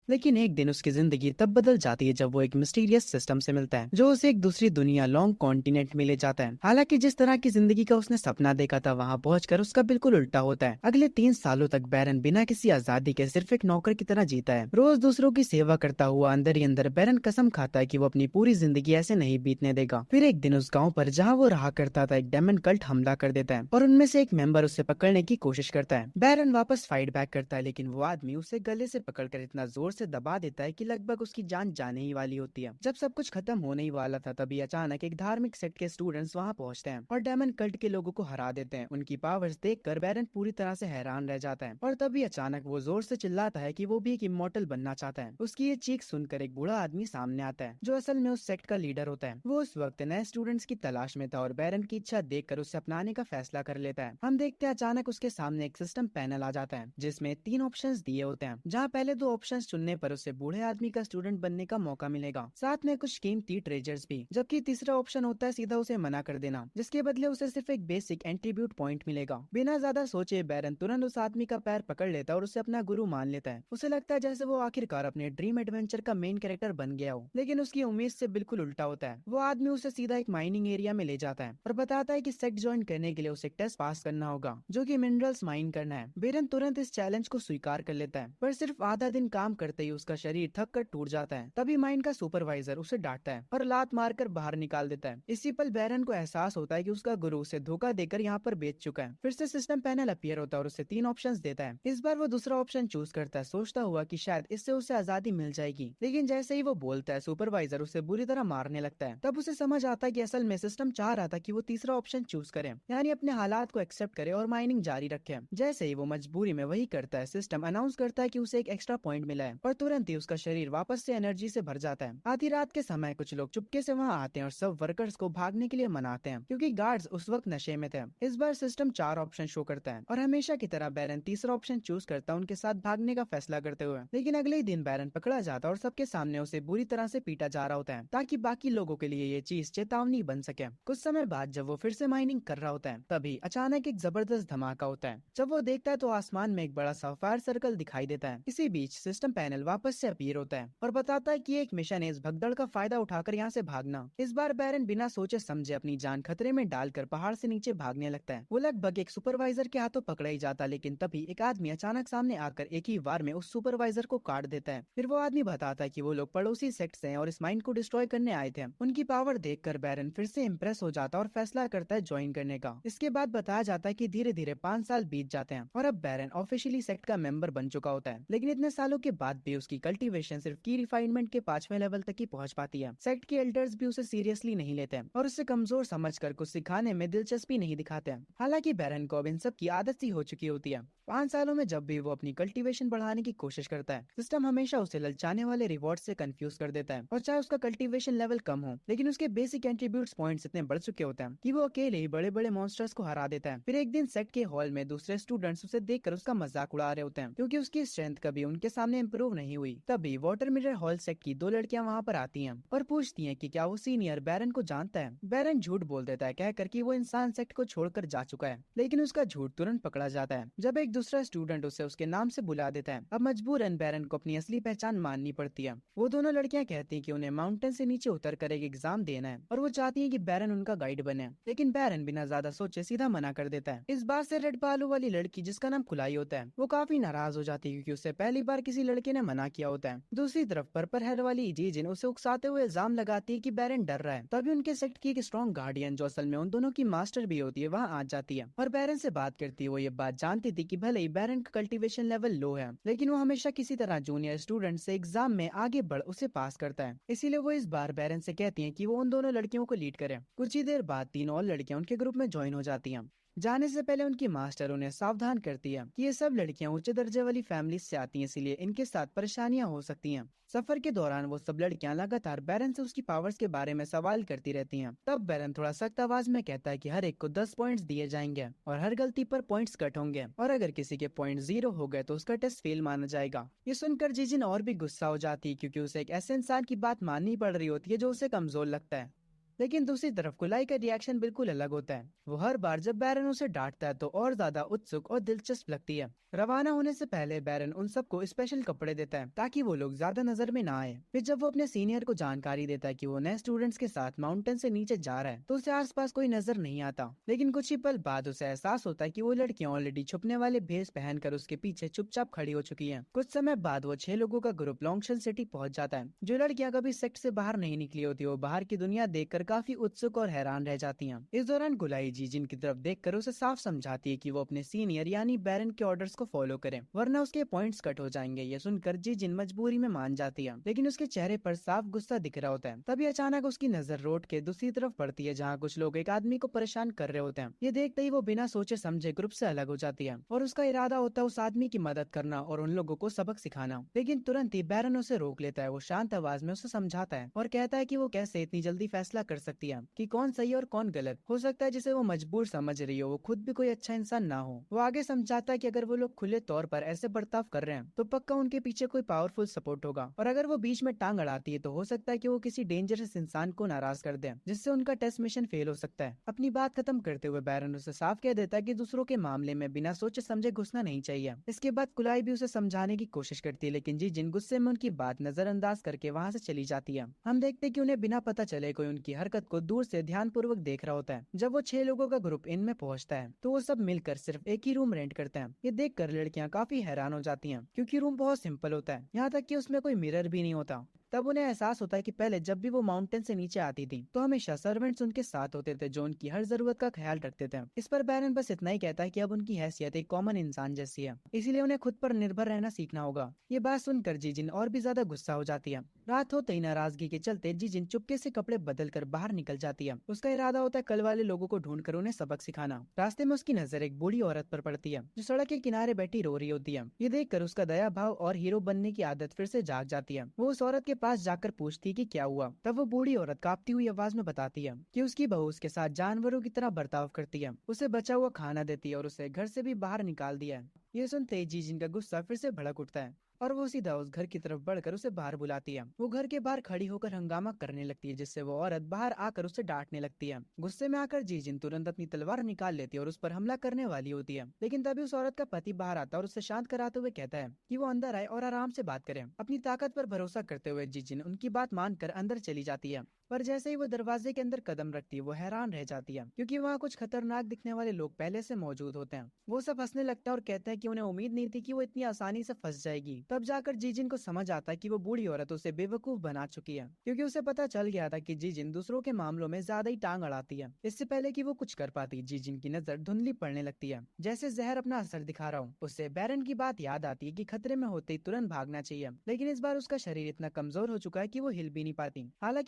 लेकिन एक दिन उसकी जिंदगी तब बदल जाती है जब वो एक मिस्टीरियस सिस्टम से मिलता है जो उसे एक दूसरी दुनिया लॉन्ग कॉन्टिनेंट में ले जाता है। हालांकि जिस तरह की जिंदगी का उसने सपना देखा था वहां पहुंचकर उसका बिल्कुल उल्टा होता है। अगले 3 सालों तक बैरन बिना किसी आजादी के सिर्फ एक नौकर की तरह जीता है। रोज दूसरों की सेवा करता हुआ अंदर ही अंदर बैरन कसम खाता है कि वो अपनी पूरी जिंदगी ऐसे नहीं बीतने देगा। फिर एक दिन उस गाँव पर जहाँ वो रहा करता था एक डेमन कल्ट हमला कर देता है और उनमें से एक मेंबर उसे पकड़ने की कोशिश करता है। बैरन वापस फाइट बैक करता है लेकिन वो आदमी उसे गले से पकड़कर इतना जोर से दबा देता है कि लगभग उसकी जान जाने ही वाली होती है। जब सब कुछ खत्म होने ही वाला था तभी अचानक एक धार्मिक सेक्ट के स्टूडेंट्स वहां पहुंचते हैं और डेमन कल्ट के लोगों को हरा देते हैं। उनकी पावर्स देखकर बैरन पूरी तरह से हैरान रह जाता है और तभी अचानक वो जोर से चिल्लाता है कि वो भी एक इमॉर्टल बनना चाहता है। उसकी ये चीख सुनकर एक बूढ़ा आदमी सामने आता है जो असल में उस सेक्ट का लीडर होता है। वो उस वक्त नए स्टूडेंट्स की तलाश में था और बैरन की इच्छा देखकर उसे अपनाने का फैसला कर लेता है। हम देखते हैं अचानक उसके सामने एक सिस्टम पैनल आ जाता है जिसमें 3 ऑप्शंस दिए होते हैं, जहाँ पहले 2 ऑप्शंस चुनने पर उसे बूढ़े आदमी का स्टूडेंट बनने का मौका मिलेगा, साथ में कुछ कीमती ट्रेजर्स भी। जबकि तीसरा ऑप्शन होता है सीधा उसे मना कर देना, जिसके बदले उसे सिर्फ एक बेसिक एंट्रीब्यूट पॉइंट मिलेगा। बिना ज्यादा सोचे बैरन तुरंत उस आदमी का पैर पकड़ लेता है और उसे अपना गुरु मान लेता है। उसे लगता है जैसे वो आखिरकार अपने ड्रीम एडवेंचर का मेन कैरेक्टर बन गया हो, लेकिन उसकी उम्मीद से बिल्कुल उल्टा होता है। वो आदमी उसे सीधा एक माइनिंग एरिया में ले जाता है और बताता है कि सेक्ट ज्वाइन करने के लिए उसे एक टेस्ट पास करना होगा जो कि मिनरल्स माइन करना है। बैरन तुरंत इस चैलेंज को स्वीकार कर लेता है, पर सिर्फ आधा दिन काम करते ही उसका शरीर थक कर टूट जाता है। तभी माइन का सुपरवाइजर उसे डांटता है और लात मारकर बाहर निकाल देता है। इसी पल बैरन को एहसास होता है कि उसका गुरु उसे धोखा देकर यहाँ पर बेच चुका है। फिर से सिस्टम पैनल अपीयर होता है और उसे 3 ऑप्शंस देता है। इस बार वो दूसरा ऑप्शन चूज करता है, सोचता हुआ कि शायद इससे उसे आजादी मिल जाएगी। लेकिन जैसे ही वो बोलता है सुपरवाइजर उसे बुरी तरह मारने लगता है। तब उसे समझ आता है कि असल में सिस्टम चाह रहा था कि वो तीसरा ऑप्शन चूज करे, यानी अपने हालात को एक्सेप्ट करे और माइनिंग जारी रखे। जैसे ही वो मजबूरी में वही करता है, सिस्टम अनाउंस करता है कि उसे एक एक्स्ट्रा पॉइंट मिला है और तुरंत ही उसका शरीर वापस से एनर्जी से भर जाता है। आधी रात के समय कुछ लोग चुपके से वहां आते हैं और सब वर्कर्स को भागने के लिए मनाते हैं क्योंकि गार्ड्स उस वक्त नशे में थे। इस बार सिस्टम 4 ऑप्शन शो करता है और हमेशा की तरह बैरन तीसरा ऑप्शन चूज करता है उनके साथ भागने का फैसला करते हुए। लेकिन अगले ही दिन बैरन पकड़ा जाता है और सबके सामने उसे बुरी तरह से पीटा जा रहा होता है ताकि बाकी लोगों के लिए ये चीज चेतावनी बन सके। कुछ समय बाद जब वो फिर से माइनिंग कर रहा होता है तभी अचानक एक जबरदस्त धमाका होता है। जब वो देखता है तो आसमान में एक बड़ा सा फायर सर्कल दिखाई देता है। इसी बीच सिस्टम पैनल वापस से अपीयर होता है और बताता है कि एक मिशन है इस भगदड़ का फायदा उठाकर यहाँ से भागना। इस बार बैरन बिना सोचे समझे अपनी जान खतरे में डालकर पहाड़ से नीचे भागने लगता है। वो लगभग एक सुपरवाइजर के हाथों पकड़ा ही जाता, लेकिन तभी एक आदमी अचानक सामने आकर एक ही बार में उस सुपरवाइजर को काट देता है। फिर वो आदमी बताता है कि वो लोग पड़ोसी सेक्ट से हैं और इस माइन को डिस्ट्रॉय करने आए थे। उनकी पावर देखकर बैरन फिर से इम्प्रेस हो जाता है और फैसला करता है ज्वाइन करने का। इसके बाद बताया जाता है कि धीरे धीरे 5 साल बीत जाते हैं और अब बैरन ऑफिशियली सेक्ट का मेंबर बन चुका होता है। लेकिन इतने सालों के बाद भी उसकी कल्टीवेशन सिर्फ की रिफाइनमेंट के 5वें लेवल तक ही पहुंच पाती है। सेक्ट के एल्डर्स भी उसे सीरियसली नहीं लेते और उससे कमजोर समझकर कुछ सिखाने में दिलचस्पी नहीं दिखाते। हालांकि बैरन को अब इन सब की आदत सी हो चुकी होती है। 5 सालों में जब भी वो अपनी कल्टीवेशन बढ़ाने की कोशिश करता है, सिस्टम हमेशा उसे ललचाने वाले रिवॉर्ड से कंफ्यूज कर देता है। और चाहे उसका कल्टीवेशन लेवल कम हो, लेकिन उसके बेसिक एट्रीब्यूट्स पॉइंट्स इतने बढ़ चुके होते हैं कि वो अकेले ही बड़े बड़े मॉन्स्टर्स को हरा देता है। फिर एक दिन सेट के हॉल में दूसरे स्टूडेंट्स उसे देखकर उसका मजाक उड़ा रहे होते हैं क्योंकि उसकी स्ट्रेंथ कभी उनके सामने इम्प्रूव नहीं हुई। तभी वाटर मिरर हॉल सेट की 2 लड़कियां वहाँ पर आती हैं और पूछती हैं कि क्या वो सीनियर बैरन को जानता है। बैरन झूठ बोल देता है कहकर कि वो इंसान सेक्ट को छोड़कर जा चुका है, लेकिन उसका झूठ तुरंत पकड़ा जाता है जब एक दूसरा स्टूडेंट उसे उसके नाम से बुला देता है। अब मजबूरन बैरन को अपनी असली पहचान माननी पड़ती है। वो दोनों लड़कियां कहती हैं कि उन्हें माउंटेन से नीचे उतर कर एक एग्जाम देना है और वो चाहती हैं कि बैरन उनका गाइड बने, लेकिन बैरन बिना ज्यादा सोचे सीधा मना कर देता है। इस बात से रेड बालू वाली लड़की जिसका नाम खुलाई होता है वो काफी नाराज हो जाती है क्योंकि उससे पहली बार किसी लड़के ने मना किया होता है। दूसरी तरफ पर्पल हेयर वाली जीजिन उसे उकसाते हुए इल्जाम लगाती है कि बैरन डर रहा है। तभी उनके सेक्ट की एक स्ट्रॉन्ग गार्डियन जो असल में उन दोनों की मास्टर भी होती है वहाँ आ जाती है और बैरन से बात करती है। वो ये बात जानती थी कि भले ही बैरन का कल्टीवेशन लेवल लो है, लेकिन वो हमेशा किसी तरह जूनियर स्टूडेंट से एग्जाम में आगे बढ़ उसे पास करता है। इसीलिए वो इस बार बैरन से कहती हैं कि वो उन दोनों लड़कियों को लीड करे। कुछ ही देर बाद 3 और लड़कियां उनके ग्रुप में ज्वाइन हो जाती हैं। जाने से पहले उनकी मास्टर उन्हें सावधान करती है कि ये सब लड़कियां उच्च दर्जे वाली फैमिली से आती हैं, इसीलिए इनके साथ परेशानियां हो सकती हैं। सफर के दौरान वो सब लड़कियां लगातार बैरन से उसकी पावर्स के बारे में सवाल करती रहती हैं। तब बैरन थोड़ा सख्त आवाज में कहता है कि हर एक को 10 पॉइंट्स दिए जाएंगे और हर गलती पर पॉइंट्स कट होंगे और अगर किसी के पॉइंट 0 हो गए तो उसका टेस्ट फेल माना जाएगा। ये सुनकर जीजिन और भी गुस्सा हो जाती है क्योंकि उसे एक ऐसे इंसान की बात माननी पड़ रही होती है जो उसे कमजोर लगता है। लेकिन दूसरी तरफ कुलाई का रिएक्शन बिल्कुल अलग होता है। वो हर बार जब बैरन उसे डांटता है तो और ज्यादा उत्सुक और दिलचस्प लगती है। रवाना होने से पहले बैरन उन सबको स्पेशल कपड़े देता है ताकि वो लोग ज्यादा नजर में ना आए। फिर जब वो अपने सीनियर को जानकारी देता है कि वो नए स्टूडेंट्स के साथ माउंटेन से नीचे जा रहा है तो उसे आसपास कोई नजर नहीं आता। लेकिन कुछ ही पल बाद उसे एहसास होता है कि वो लड़कियां ऑलरेडी छुपने वाले भेष पहनकर उसके पीछे चुपचाप खड़ी हो चुकी हैं। कुछ समय बाद वो 6 लोगों का ग्रुप लॉन्गशेल सिटी पहुंच जाता है। जो लड़कियां कभी सेक्ट से बाहर नहीं निकली होती वो बाहर की दुनिया देखकर काफी उत्सुक और हैरान रह जाती हैं। इस दौरान गुलाई जीजिन की तरफ देखकर उसे साफ समझाती है कि वो अपने सीनियर यानी बैरन के ऑर्डर्स को फॉलो करे वरना उसके पॉइंट्स कट हो जाएंगे। ये सुनकर जीजिन मजबूरी में मान जाती है लेकिन उसके चेहरे पर साफ गुस्सा दिख रहा होता है। तभी अचानक उसकी नजर रोड के दूसरी तरफ पड़ती है जहाँ कुछ लोग एक आदमी को परेशान कर रहे होते हैं। ये देखते ही वो बिना सोचे समझे ग्रुप से अलग हो जाती है और उसका इरादा होता है उस आदमी की मदद करना और उन लोगों को सबक सिखाना। लेकिन तुरंत ही बैरन उसे रोक लेता है। वो शांत आवाज में उसे समझाता है और कहता है कि वो कैसे इतनी जल्दी फैसला कर सकती है कि कौन सही और कौन गलत। हो सकता है जिसे वो मजबूर समझ रही हो वो खुद भी कोई अच्छा इंसान ना हो। वो आगे समझाता है कि अगर वो लोग खुले तौर पर ऐसे बर्ताव कर रहे हैं तो पक्का उनके पीछे कोई पावरफुल सपोर्ट होगा और अगर वो बीच में टांग अड़ाती है तो हो सकता है कि वो किसी डेंजरस इंसान को नाराज कर दे जिससे उनका टेस्ट मिशन फेल हो सकता है। अपनी बात खत्म करते हुए बैरन उसे साफ कह देता है कि दूसरों के मामले में बिना सोचे समझे घुसना नहीं चाहिए। इसके बाद कुलाई भी उसे समझाने की कोशिश करती है लेकिन जीजिन गुस्से में उनकी बात नजरअंदाज करके वहाँ से चली जाती है। हम देखते हैं कि उन्हें बिना पता चले कोई उनकी हरकत को दूर से ध्यानपूर्वक देख रहा होता है। जब वो 6 लोगों का ग्रुप इनमें पहुंचता है तो वो सब मिलकर सिर्फ एक ही रूम रेंट करते हैं। ये देखकर लड़कियां काफी हैरान हो जाती हैं क्योंकि रूम बहुत सिंपल होता है, यहाँ तक कि उसमें कोई मिरर भी नहीं होता। तब उन्हें एहसास होता है कि पहले जब भी वो माउंटेन से नीचे आती थी तो हमेशा सर्वेंट्स उनके साथ होते थे जो उनकी हर जरूरत का ख्याल रखते थे। इस पर बैरन बस इतना ही कहता है कि अब उनकी हैसियत एक कॉमन इंसान जैसी है, इसीलिए उन्हें खुद पर निर्भर रहना सीखना होगा। ये बात सुनकर जीजिन और भी ज्यादा गुस्सा हो जाती है। रात होते ही नाराजगी के चलते जीजिन चुपके से कपड़े बदल कर बाहर निकल जाती है। उसका इरादा होता है कल वाले लोगों को ढूंढकर उन्हें सबक सिखाना। रास्ते में उसकी नजर एक बूढ़ी औरत पर पड़ती है जो सड़क के किनारे बैठी रो रही होती है। ये देखकर उसका दया भाव और हीरो बनने की आदत फिर से जाग जाती है। वो उस औरत के पास जाकर पूछती है कि क्या हुआ। तब वो बूढ़ी औरत कांपती हुई आवाज में बताती है कि उसकी बहू उसके साथ जानवरों की तरह बर्ताव करती है, उसे बचा हुआ खाना देती है और उसे घर से भी बाहर निकाल दिया है। ये सुनते ही जीजिन का गुस्सा फिर से भड़क उठता है और वो सीधा उस घर की तरफ बढ़कर उसे बाहर बुलाती है। वो घर के बाहर खड़ी होकर हंगामा करने लगती है जिससे वो औरत बाहर आकर उसे डांटने लगती है। गुस्से में आकर जीजिन तुरंत अपनी तलवार निकाल लेती है और उस पर हमला करने वाली होती है। लेकिन तभी उस औरत का पति बाहर आता है और उसे शांत कराते हुए कहता है कि वो अंदर आए और आराम से बात करें। अपनी ताकत पर भरोसा करते हुए जीजिन उनकी बात मानकर अंदर चली जाती है। पर जैसे ही वो दरवाजे के अंदर कदम रखती है वो हैरान रह जाती है क्योंकि वहाँ कुछ खतरनाक दिखने वाले लोग पहले से मौजूद होते हैं। वो सब हंसने लगता है और कहते हैं कि उन्हें उम्मीद नहीं थी कि वो इतनी आसानी से फंस जाएगी। तब जाकर जीजिन को समझ आता है कि वो बूढ़ी औरत उसे बेवकूफ बना चुकी है क्योंकि उसे पता चल गया था कि जीजिन दूसरों के मामलों में ज्यादा ही टांग अड़ाती है। इससे पहले कि वो कुछ कर पाती जीजिन की नजर धुंधली पड़ने लगती है जैसे जहर अपना असर दिखा रहा हूँ। उससे बैरन की बात याद आती है कि खतरे में होते ही तुरंत भागना चाहिए, लेकिन इस बार उसका शरीर इतना कमजोर हो चुका है कि वो हिल भी नहीं पाती। हालांकि